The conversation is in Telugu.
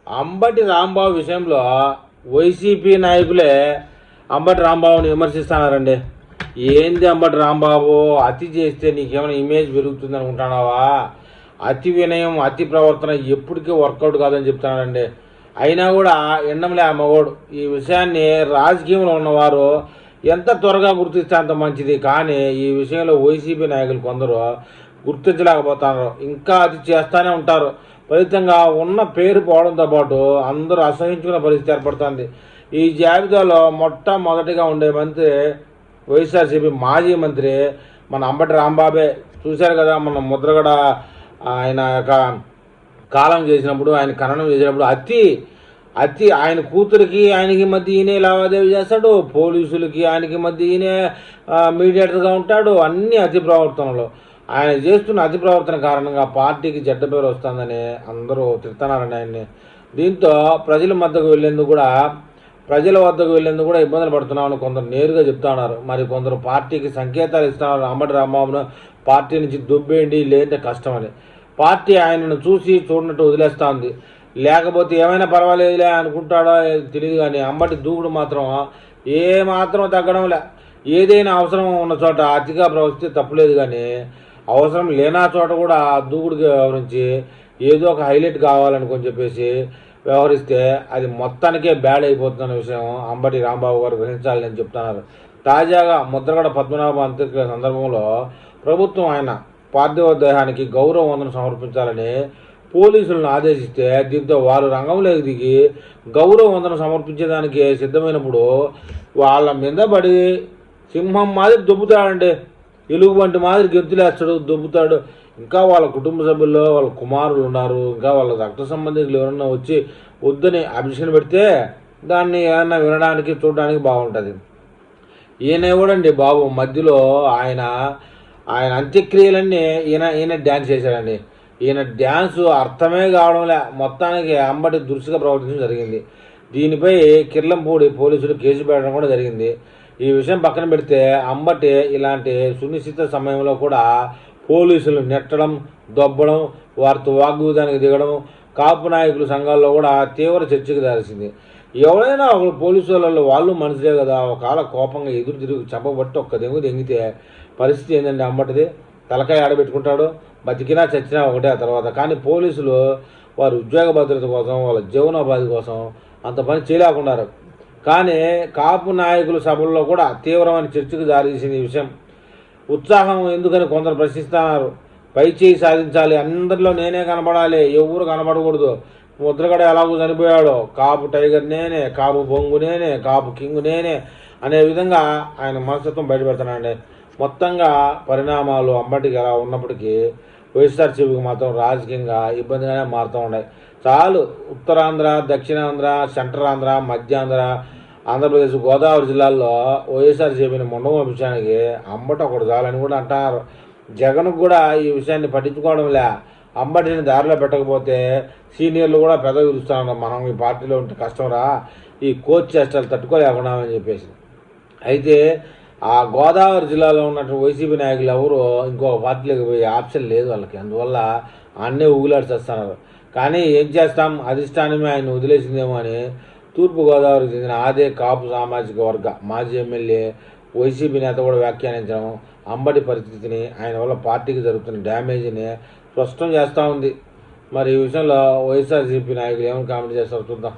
అంబటి రాంబాబు విషయంలో వైసీపీ నాయకులే అంబటి రాంబాబుని విమర్శిస్తున్నారండి. ఏంది అంబటి రాంబాబు, అతి చేస్తే నీకేమైనా ఇమేజ్ పెరుగుతుంది అనుకుంటున్నావా? అతి వినయం అతి ప్రవర్తన ఎప్పటికీ వర్కౌట్ కాదని చెప్తున్నాడండి. అయినా కూడా ఎండంలే ఆ మగోడు. ఈ విషయాన్ని రాజకీయంలో ఉన్నవారు ఎంత త్వరగా గుర్తిస్తే అంత మంచిది. కానీ ఈ విషయంలో వైసీపీ నాయకులు కొందరు గుర్తించలేకపోతున్నారు. ఇంకా అది చేస్తూనే ఉంటారు. ఫలితంగా ఉన్న పేరు పోవడంతో పాటు అందరూ అసహించుకునే పరిస్థితి ఏర్పడుతుంది. ఈ జాబితాలో మొట్టమొదటిగా ఉండే మంత్రి వైఎస్ఆర్సీపీ మాజీ మంత్రి మన అంబటి రాంబాబే. చూశారు కదా, మన ముద్రగడ ఆయన యొక్క కాలం చేసినప్పుడు, ఆయన ఖననం చేసినప్పుడు అతి ఆయన కూతురికి ఆయనకి మధ్య ఈయనే లావాదేవీ చేస్తాడు, పోలీసులకి ఆయనకి మధ్య ఈయనే మీడియేటర్గా ఉంటాడు. అన్ని అతి ప్రవర్తనలు. ఆయన చేస్తున్న అతి ప్రవర్తన కారణంగా పార్టీకి చెడ్డ పేరు వస్తుందని అందరూ తిడుతున్నారండి ఆయన్ని. దీంతో ప్రజల వద్దకు వెళ్లేందుకు కూడా ఇబ్బందులు పడుతున్నామని కొందరు నేరుగా చెప్తా ఉన్నారు. మరి కొందరు పార్టీకి సంకేతాలు ఇస్తున్నారు. అంబటి రాంబాబును పార్టీ నుంచి దుబ్బేయండి, లేదంటే కష్టమని. పార్టీ ఆయనను చూసి చూడనట్టు వదిలేస్తూ ఉంది. లేకపోతే ఏమైనా పర్వాలేదులే అనుకుంటాడో తెలియదు, కానీ అంబటి దూకుడు మాత్రం ఏమాత్రం తగ్గడంలే. ఏదైనా అవసరం ఉన్న చోట అతిగా ప్రవర్తిస్తే తప్పులేదు, కానీ అవసరం లేనా చోట కూడా దూకుడుకి వ్యవహరించి ఏదో ఒక హైలైట్ కావాలనుకొని చెప్పేసి వ్యవహరిస్తే అది మొత్తానికే బ్యాడ్ అయిపోతున్న విషయం అంబటి రాంబాబు గారు గ్రహించాలని చెప్తున్నారు. తాజాగా ముద్రగడ పద్మనాభ అంత్యక్రియ సందర్భంలో ప్రభుత్వం ఆయన పార్థివ దేహానికి గౌరవ వందన సమర్పించాలని పోలీసులను ఆదేశిస్తే, దీంతో వారు రంగంలోకి దిగి గౌరవ వందన సమర్పించేదానికి సిద్ధమైనప్పుడు వాళ్ళ మీద పడి సింహం మాదిరి దుబ్బుతాడండి. ఎలుగుబంటి మాదిరి గెంతులేస్తాడు, దుబ్బుతాడు. ఇంకా వాళ్ళ కుటుంబ సభ్యుల్లో వాళ్ళ కుమారులు ఉన్నారు, ఇంకా వాళ్ళ రక్త సంబంధికులు ఎవరన్నా వచ్చి వద్దని అభిషేకం పెడితే దాన్ని ఏమన్నా వినడానికి చూడడానికి బాగుంటుంది. ఈయన ఎవడండి బాబు, మధ్యలో ఆయన అంత్యక్రియలన్నీ ఈయన డ్యాన్స్ చేశాడండి. ఈయన డ్యాన్సు అర్థమే కావడంలే. మొత్తానికి అంబటి దురుసుగా ప్రవర్తించడం జరిగింది. దీనిపై కిర్లంపూడి పోలీసులు కేసు పెట్టడం కూడా జరిగింది. ఈ విషయం పక్కన పెడితే అంబటి ఇలాంటి సునిశ్చిత సమయంలో కూడా పోలీసులు నెట్టడం, దొబ్బడం, వారితో వాగ్విధానికి దిగడం కాపు నాయకుల సంఘాల్లో కూడా తీవ్ర చర్చకు దారిసింది. ఎవరైనా ఒకరు పోలీసు వాళ్ళు మనుషులే కదా, ఒకవేళ కోపంగా ఎదురు తిరిగి చెప్పబట్టి ఒక్క దెంగితే పరిస్థితి ఏంటంటే అంబటిది తలకాయ ఆడబెట్టుకుంటాడు. బతికినా చచ్చినా ఒకటే ఆ తర్వాత. కానీ పోలీసులు వారి ఉద్యోగ భద్రత కోసం, వాళ్ళ జీవనోపాధి కోసం అంత పని చేయలేకున్నారు. కానీ కాపు నాయకుల సభల్లో కూడా తీవ్రమైన చర్చకు దారితీసింది ఈ విషయం. ఉత్సాహం ఎందుకని కొందరు ప్రశ్నిస్తున్నారు. పై చేయి సాధించాలి, అందరిలో నేనే కనబడాలి, ఎవరు కనబడకూడదు. ముద్రగడ ఎలాగో చనిపోయాడో, కాపు టైగర్ నేనే, కాపు బొంగు నేనే, కాపు కింగ్ నేనే అనే విధంగా ఆయన మనస్తత్వం బయటపెడతానండి. మొత్తంగా పరిణామాలు అంబటికి ఎలా ఉన్నప్పటికీ వైఎస్ఆర్సీపీకి మాత్రం రాజకీయంగా ఇబ్బందిగానే మారుతూ ఉన్నాయి. చాలు ఉత్తరాంధ్ర, దక్షిణాంధ్ర, సెంట్రల్ ఆంధ్ర, మధ్యాంధ్ర, ఆంధ్రప్రదేశ్, గోదావరి జిల్లాల్లో వైఎస్ఆర్సీపీని ముండం పంపించడానికి అంబటి ఒకటి చాలని కూడా అంటున్నారు. జగన్కు కూడా ఈ విషయాన్ని పట్టించుకోవడంలే. అంబటిని దారిలో పెట్టకపోతే సీనియర్లు కూడా పెదవి విరుస్తున్నారు. మనం ఈ పార్టీలో ఉంటే కష్టంరా, ఈ కోచ్ చేష్టాలు తట్టుకోలేకున్నామని చెప్పేసి. అయితే ఆ గోదావరి జిల్లాలో ఉన్నటువంటి వైసీపీ నాయకులు ఎవరు ఇంకొక పార్టీలోకి పోయే ఆప్షన్ లేదు వాళ్ళకి. అందువల్ల అన్నీ ఊగులాడిచేస్తున్నారు. కానీ ఏం చేస్తాం, అధిష్టానమే ఆయన వదిలేసిందేమో అని తూర్పుగోదావరికి చెందిన ఆదే కాపు సామాజిక వర్గ మాజీ ఎమ్మెల్యే వైసీపీ నేత కూడా వ్యాఖ్యానించడం అంబటి పరిస్థితిని, ఆయన వల్ల పార్టీకి జరుగుతున్న డ్యామేజ్ని స్పష్టం చేస్తూ ఉంది. మరి ఈ విషయంలో వైఎస్ఆర్సీపీ నాయకులు ఏమైనా కామెంట్ చేస్తారో చూద్దాం.